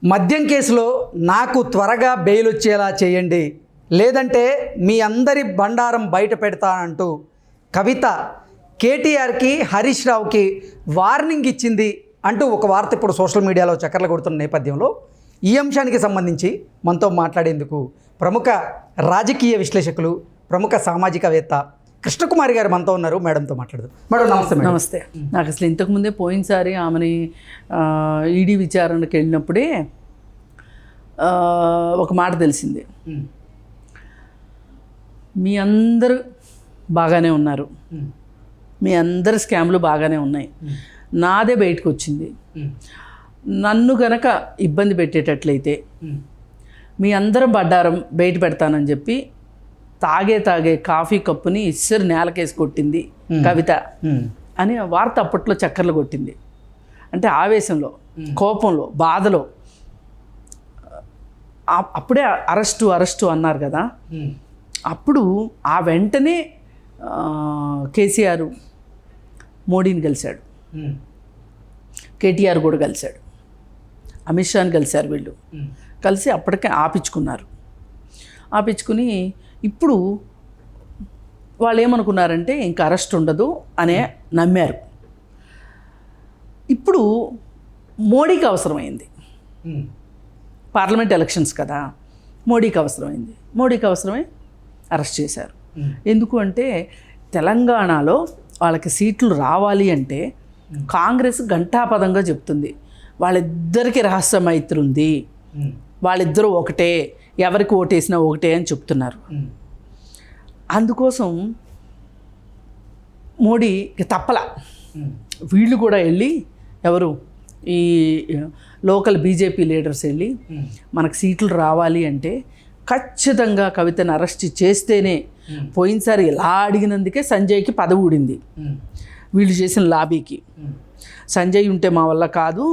మద్యం కేసులో నాకు త్వరగా బెయిల్ వచ్చేలా చేయండి, లేదంటే మీ అందరి బండారం బయట పెడతానంటూ కవిత కేటీఆర్కి హరీష్ రావుకి వార్నింగ్ ఇచ్చింది అంటూ ఒక వార్త ఇప్పుడు సోషల్ మీడియాలో చక్కర్లు కొడుతున్న నేపథ్యంలో ఈ అంశానికి సంబంధించి మనతో మాట్లాడేందుకు ప్రముఖ రాజకీయ విశ్లేషకులు, ప్రముఖ సామాజికవేత్త కృష్ణకుమారి గారు మనతో ఉన్నారు. మేడంతో మాట్లాడదు. మేడం నమస్తే. నమస్తే. నాకు అసలు ఇంతకుముందే పోయినసారి ఆమెని ఈడీ విచారణకు వెళ్ళినప్పుడే ఒక మాట తెలిసింది. మీ అందరూ బాగానే ఉన్నారు, మీ అందరి స్కామ్లు బాగానే ఉన్నాయి, నాదే బయటకు వచ్చింది. నన్ను గనక ఇబ్బంది పెట్టేటట్లయితే మీ అందరం బండారం బయట పెడతానని చెప్పి తాగే కాఫీ కప్పుని ఇස්සరు నేలకేసి కొట్టింది కవిత అని వార్త అప్పట్లో చక్కర్లు కొట్టింది. అంటే ఆవేశంలో, కోపంలో, బాధలో అప్పుడే అరెస్టు అన్నారు కదా. అప్పుడు ఆ వెంటనే కేసీఆర్ మోడీని కలిశాడు, కేటీఆర్ కూడా కలిశాడు, అమిత్ షాని కలిశారు. వీళ్ళు కలిసి అప్పటికే ఆపించుకుని ఇప్పుడు వాళ్ళు ఏమనుకున్నారంటే ఇంకా అరెస్ట్ ఉండదు అనే నమ్మారు. ఇప్పుడు మోడీకి అవసరమైంది, పార్లమెంట్ ఎలక్షన్స్ కదా, మోడీకి అవసరమై అరెస్ట్ చేశారు. ఎందుకు అంటే తెలంగాణలో వాళ్ళకి సీట్లు రావాలి అంటే కాంగ్రెస్ ఘంటాపదంగా చెప్తుంది వాళ్ళిద్దరికి రహస్య మైత్రి ఉంది, వాళ్ళిద్దరూ ఒకటే, ఎవరికి ఓటేసినా ఒకటే అని చెప్తున్నారు. అందుకోసం మోడీకి తప్పల. వీళ్ళు కూడా వెళ్ళి, ఎవరు ఈ లోకల్ బీజేపీ లీడర్స్ వెళ్ళి మనకు సీట్లు రావాలి అంటే ఖచ్చితంగా కవితను అరెస్ట్ చేస్తేనే, పోయినసారి ఇలా అడిగినందుకే సంజయ్కి పదవి ఊడింది వీళ్ళు చేసిన లాబీకి. సంజయ్ ఉంటే మా వల్ల కాదు,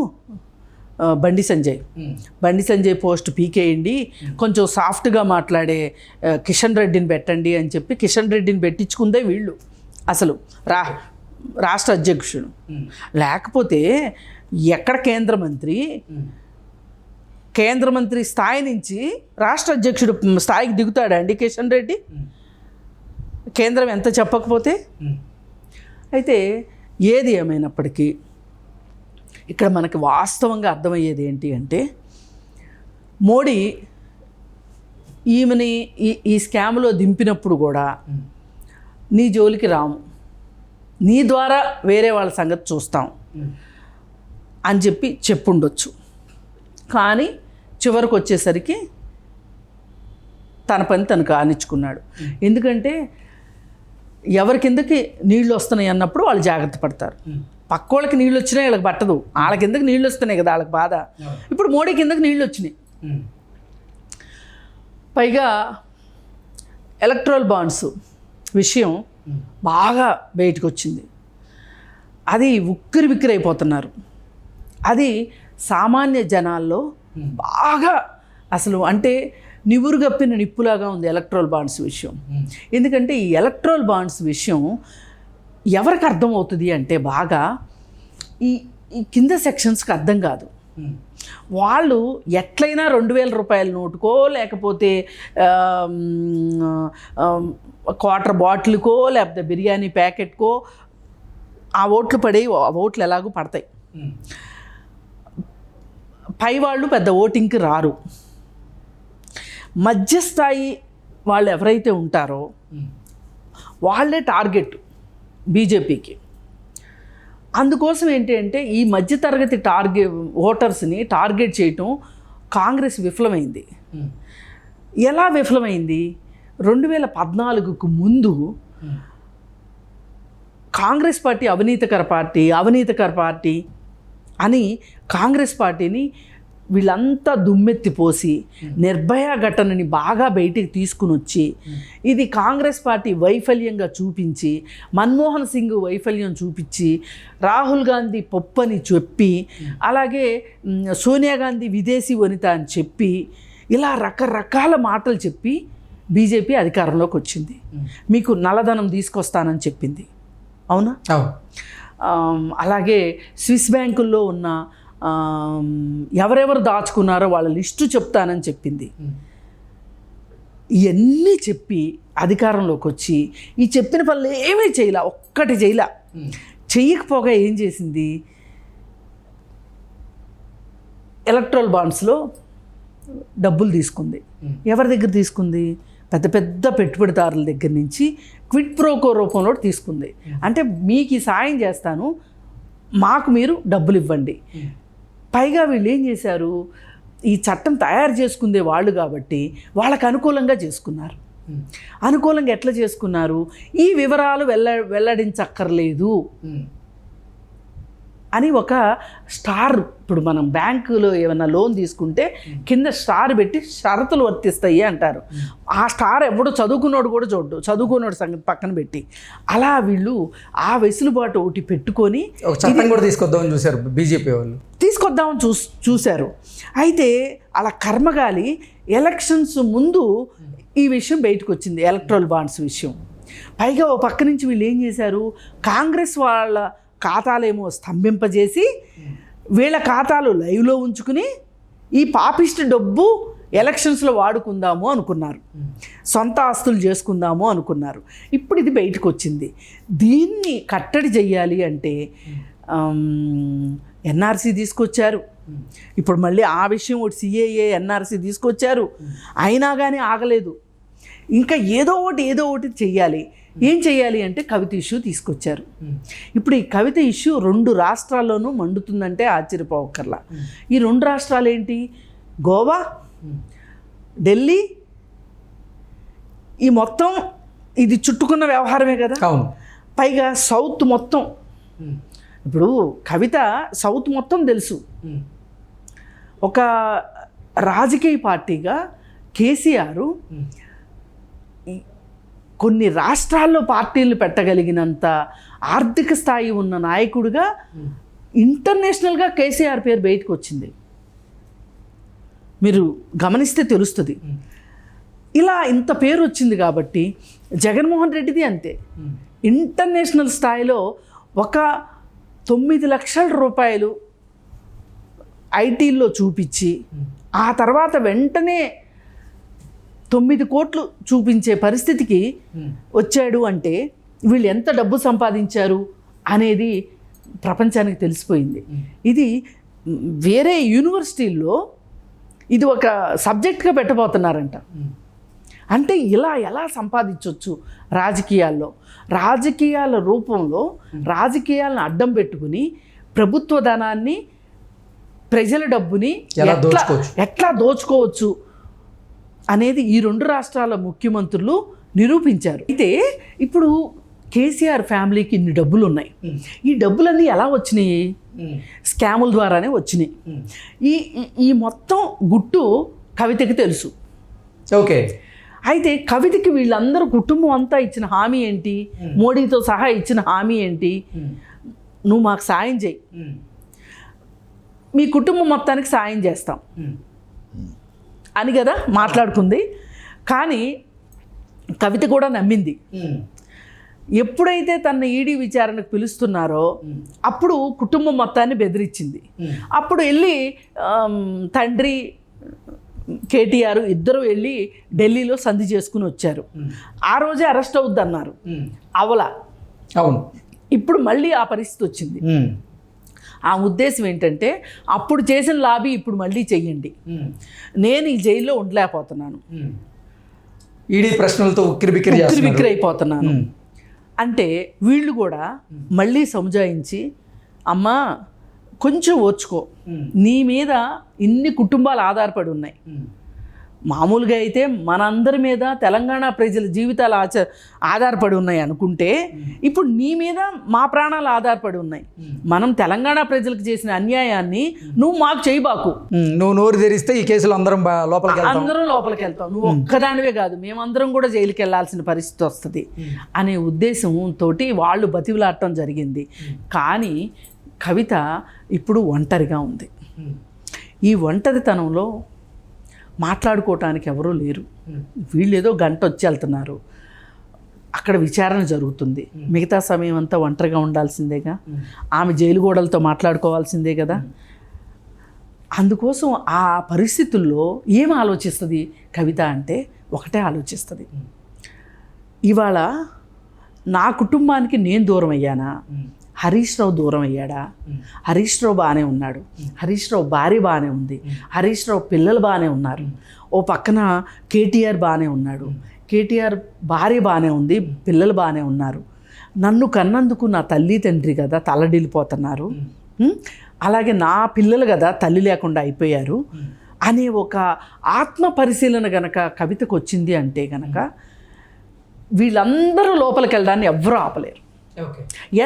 బండి సంజయ్ పోస్ట్ పీకేయండి, కొంచెం సాఫ్ట్గా మాట్లాడే కిషన్ రెడ్డిని పెట్టండి అని చెప్పి కిషన్ రెడ్డిని పెట్టించుకుందే వీళ్ళు. అసలు రాష్ట్ర అధ్యక్షుడు లేకపోతే ఎక్కడ కేంద్ర మంత్రి స్థాయి నుంచి రాష్ట్ర అధ్యక్షుడు స్థాయికి దిగుతాడా అండి కిషన్ రెడ్డి? కేంద్రం ఎంత చెప్పకపోతే. అయితే ఏది ఏమైనప్పటికీ ఇక్కడ మనకి వాస్తవంగా అర్థమయ్యేది ఏంటి అంటే, మోడీ ఈమెని ఈ స్కామ్లో దింపినప్పుడు కూడా నీ జోలికి రాము, నీ ద్వారా వేరే వాళ్ళ సంగతి చూస్తాం అని చెప్పి చెప్పుండొచ్చు. కానీ చివరికి వచ్చేసరికి తన పని తను కానిచ్చుకున్నాడు. ఎందుకంటే ఎవరి కిందకి నీళ్ళు వస్తున్నాయి అన్నప్పుడు వాళ్ళు జాగ్రత్త పడతారు. పక్కోళ్ళకి నీళ్ళు వచ్చినాయి వీళ్ళకి పట్టదు, వాళ్ళ కిందకి నీళ్ళు వస్తున్నాయి కదా వాళ్ళకి బాధ. ఇప్పుడు మోడీ కిందకి నీళ్ళు వచ్చినాయి. పైగా ఎలక్ట్రల్ బాండ్స్ విషయం బాగా బయటకు వచ్చింది. అది ఉక్కిరి బిక్కిరి అయిపోతున్నారు. అది సామాన్య జనాల్లో బాగా అసలు అంటే నివురుగప్పిన నిప్పులాగా ఉంది ఎలక్ట్రల్ బాండ్స్ విషయం. ఎందుకంటే ఈ ఎలక్ట్రల్ బాండ్స్ విషయం ఎవరికి అర్థమవుతుంది అంటే బాగా ఈ కింద సెక్షన్స్కి అర్థం కాదు. వాళ్ళు ఎట్లయినా 2,000 రూపాయల నోటుకో లేకపోతే క్వార్టర్ బాటిల్కో లేకపోతే బిర్యానీ ప్యాకెట్కో ఆ ఓట్లు పడేవి, ఆ ఓట్లు ఎలాగో పడతాయి. పై వాళ్ళు పెద్ద ఓటింగ్కి రారు. మధ్యస్థాయి వాళ్ళు ఎవరైతే ఉంటారో వాళ్ళే టార్గెట్ బీజేపీకి. అందుకోసం ఏంటి అంటే ఈ మధ్యతరగతి ఓటర్స్ని టార్గెట్ చేయటం కాంగ్రెస్ విఫలమైంది. ఎలా విఫలమైంది? 2014కు ముందు కాంగ్రెస్ పార్టీ అవినీతికర పార్టీ అని కాంగ్రెస్ పార్టీని వీళ్ళంతా దుమ్మెత్తిపోసి నిర్భయ ఘటనని బాగా బయటికి తీసుకుని వచ్చి ఇది కాంగ్రెస్ పార్టీ వైఫల్యంగా చూపించి, మన్మోహన్ సింగ్ వైఫల్యం చూపించి, రాహుల్ గాంధీ పొప్పని చెప్పి, అలాగే సోనియా గాంధీ విదేశీ వనిత అని చెప్పి, ఇలా రకరకాల మాటలు చెప్పి బీజేపీ అధికారంలోకి వచ్చింది. మీకు నల్లధనం తీసుకొస్తానని చెప్పింది, అవునా? అలాగే స్విస్ బ్యాంకుల్లో ఉన్న ఎవరెవరు దాచుకున్నారో వాళ్ళ లిస్టు చెప్తానని చెప్పింది. ఇవన్నీ చెప్పి అధికారంలోకి వచ్చి ఈ చెప్పిన పనులు ఏమీ చేయలే, ఒక్కటి చేయలే. చెయ్యకపోగా ఏం చేసింది, ఎలక్ట్రల్ బాండ్స్లో డబ్బులు తీసుకుంది. ఎవరి దగ్గర తీసుకుంది? పెద్ద పెద్ద పెట్టుబడిదారుల దగ్గర నుంచి క్విడ్ ప్రోకో రూపంలో తీసుకుంది. అంటే మీకు ఈ సాయం చేస్తాను, మాకు మీరు డబ్బులు ఇవ్వండి. పైగా వీళ్ళు ఏం చేశారు, ఈ చట్టం తయారు చేసుకుందే వాళ్ళు కాబట్టి వాళ్ళకు అనుకూలంగా చేసుకున్నారు. అనుకూలంగా ఎట్లా చేసుకున్నారు, ఈ వివరాలు వెల్లడించక్కర్లేదు అని ఒక స్టార్. ఇప్పుడు మనం బ్యాంకులో ఏమైనా లోన్ తీసుకుంటే కింద స్టార్ పెట్టి షరతులు వర్తిస్తాయి అంటారు. ఆ స్టార్ ఎవడో చదువుకున్నోడు కూడా చూడ్డు, చదువుకున్నోడు సంగతి పక్కన పెట్టి. అలా వీళ్ళు ఆ వెసులుబాటు ఒకటి పెట్టుకొని ఒక చట్టం కూడా తీసుకొద్దామని చూశారు బీజేపీ వాళ్ళు. తీసుకొద్దామని చూశారు. అయితే అలా కర్మగాలి ఎలక్షన్స్ ముందు ఈ విషయం బయటకు వచ్చింది, ఎలక్ట్రల్ బాండ్స్ విషయం. పైగా ఓ పక్క నుంచి వీళ్ళు ఏం చేశారు, కాంగ్రెస్ వాళ్ళ ఖాతాలేమో స్తంభింపజేసి వీళ్ళ ఖాతాలు లైవ్లో ఉంచుకుని ఈ పాపిస్ట్ డబ్బు ఎలక్షన్స్లో వాడుకుందాము అనుకున్నారు, సొంత ఆస్తులు చేసుకుందాము అనుకున్నారు. ఇప్పుడు ఇది బయటకు వచ్చింది. దీన్ని కట్టడి చెయ్యాలి అంటే ఎన్ఆర్సీ తీసుకొచ్చారు. ఇప్పుడు మళ్ళీ ఆ విషయం ఒకటి సిఏఏ ఎన్ఆర్సీ తీసుకొచ్చారు. అయినా కానీ ఆగలేదు. ఇంకా ఏదో ఒకటి చెయ్యాలి. ఏం చెయ్యాలి అంటే కవిత ఇష్యూ తీసుకొచ్చారు. ఇప్పుడు ఈ కవిత ఇష్యూ 2 రాష్ట్రాల్లోనూ మండుతుందంటే ఆశ్చర్యపోవక్కర్లా. ఈ 2 రాష్ట్రాలు ఏంటి, గోవా, ఢిల్లీ. ఈ మొత్తం ఇది చుట్టుకున్న వ్యవహారమే కదా. పైగా సౌత్ మొత్తం, ఇప్పుడు కవిత సౌత్ మొత్తం తెలుసు. ఒక రాజకీయ పార్టీగా కేసీఆర్ కొన్ని రాష్ట్రాల్లో పార్టీలు పెట్టగలిగినంత ఆర్థిక స్థాయి ఉన్న నాయకుడిగా ఇంటర్నేషనల్గా కేసీఆర్ పేరు బయటకు వచ్చింది. మీరు గమనిస్తే తెలుస్తుంది. ఇలా ఇంత పేరు వచ్చింది కాబట్టి జగన్మోహన్ రెడ్డిది అంతే. ఇంటర్నేషనల్ స్థాయిలో ఒక 9 లక్షల రూపాయలు ఐటీల్లో చూపించి ఆ తర్వాత వెంటనే 9 కోట్లు చూపించే పరిస్థితికి వచ్చాడు అంటే వీళ్ళు ఎంత డబ్బు సంపాదించారు అనేది ప్రపంచానికి తెలిసిపోయింది. ఇది వేరే యూనివర్సిటీల్లో ఇది ఒక సబ్జెక్ట్గా పెట్టబోతున్నారంట. అంటే ఇలా ఎలా సంపాదించవచ్చు రాజకీయాల్లో, రాజకీయాల రూపంలో రాజకీయాలను అడ్డం పెట్టుకుని ప్రభుత్వ ధనాన్ని, ప్రజల డబ్బుని ఎట్లా దోచుకోవచ్చు అనేది ఈ 2 రాష్ట్రాల ముఖ్యమంత్రులు నిరూపించారు. అయితే ఇప్పుడు కేసీఆర్ ఫ్యామిలీకి ఇన్ని డబ్బులు ఉన్నాయి. ఈ డబ్బులన్నీ ఎలా వచ్చినాయి, స్కాముల ద్వారానే వచ్చినాయి. ఈ మొత్తం గుట్టు కవితకి తెలుసు. ఓకే. అయితే కవితకి వీళ్ళందరూ కుటుంబం అంతా ఇచ్చిన హామీ ఏంటి, మోడీతో సహా ఇచ్చిన హామీ ఏంటి, నువ్వు మాకు సాయం చేయి, మీ కుటుంబం మొత్తానికి సాయం చేస్తాం అని కదా మాట్లాడుకుంది. కానీ కవిత కూడా నమ్మింది. ఎప్పుడైతే తన ఈడీ విచారణకు పిలుస్తున్నారో అప్పుడు కుటుంబం మొత్తాన్ని బెదిరించింది. అప్పుడు వెళ్ళి తండ్రి కేటీఆర్ ఇద్దరు వెళ్ళి ఢిల్లీలో సంధి చేసుకుని వచ్చారు. ఆ రోజే అరెస్ట్ అవుద్ది అన్నారు, అవలా. అవును. ఇప్పుడు మళ్ళీ ఆ పరిస్థితి వచ్చింది. ఆ ఉద్దేశం ఏంటంటే అప్పుడు చేసిన లాబీ ఇప్పుడు మళ్ళీ చెయ్యండి, నేను ఈ జైల్లో ఉండలేకపోతున్నాను, ఈడీ ప్రశ్నలతో ఉక్కిరిబిక్కిరి అయిపోతున్నాను అంటే వీళ్ళు కూడా మళ్ళీ సముజాయించి, అమ్మా కొంచెం ఓర్చుకో, నీ మీద ఇన్ని కుటుంబాలు ఆధారపడి ఉన్నాయి. మామూలుగా అయితే మనందరి మీద తెలంగాణ ప్రజల జీవితాలు ఆధారపడి ఉన్నాయి అనుకుంటే ఇప్పుడు నీ మీద మా ప్రాణాలు ఆధారపడి ఉన్నాయి. మనం తెలంగాణ ప్రజలకు చేసిన అన్యాయాన్ని నువ్వు మాకు చేయబాకు, నువ్వు నోరు తెరిస్తే ఈ కేసులో అందరం లోపలికి వెళ్తాం, నువ్వు ఒక్కదానివే కాదు మేమందరం కూడా జైలుకి వెళ్ళాల్సిన పరిస్థితి వస్తుంది అనే ఉద్దేశంతో వాళ్ళు బతివులాడటం జరిగింది. కానీ కవిత ఇప్పుడు ఒంటరిగా ఉంది. ఈ ఒంటరితనంలో మాట్లాడుకోవటానికి ఎవరూ లేరు. వీళ్ళు ఏదో గంట వచ్చి వెళ్తున్నారు, అక్కడ విచారణ జరుగుతుంది. మిగతా సమయం అంతా ఒంటరిగా ఉండాల్సిందేగా, ఆమె జైలు గోడలతో మాట్లాడుకోవాల్సిందే కదా. అందుకోసం ఆ పరిస్థితుల్లో ఏం ఆలోచిస్తుంది కవిత అంటే ఒకటే ఆలోచిస్తుంది, ఇవాళ నా కుటుంబానికి నేను దూరం అయ్యానా, హరీష్ రావు దూరం అయ్యాడా, హరీష్ రావు బాగానే ఉన్నాడు, హరీష్ రావు భార్య బాగానే ఉంది, హరీష్ రావు పిల్లలు బాగానే ఉన్నారు, ఓ పక్కన కేటీఆర్ బాగానే ఉన్నాడు, కేటీఆర్ భార్య బాగానే ఉంది, పిల్లలు బాగానే ఉన్నారు, నన్ను కన్నందుకు నా తల్లి తండ్రి కదా తల్లడిల్లిపోతున్నారు, అలాగే నా పిల్లలు కదా తల్లి లేకుండా అయిపోయారు అనే ఒక ఆత్మ పరిశీలన గనక కవితకు వచ్చింది అంటే గనక వీళ్ళందరూ లోపలికి వెళ్ళడాన్ని ఎవ్వరూ ఆపలేరు.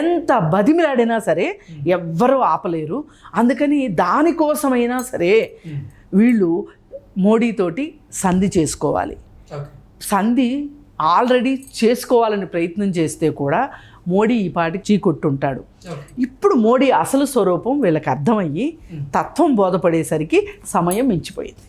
ఎంత బతిమిలాడినా సరే ఎవ్వరూ ఆపలేరు. అందుకని దానికోసమైనా సరే వీళ్ళు మోడీతోటి సంధి చేసుకోవాలి. సంధి ఆల్రెడీ చేసుకోవాలని ప్రయత్నం చేస్తే కూడా మోడీ ఈ పాటికి చీకొట్టుంటాడు. ఇప్పుడు మోడీ అసలు స్వరూపం వీళ్ళకి అర్థమయ్యి తత్వం బోధపడేసరికి సమయం మించిపోయింది.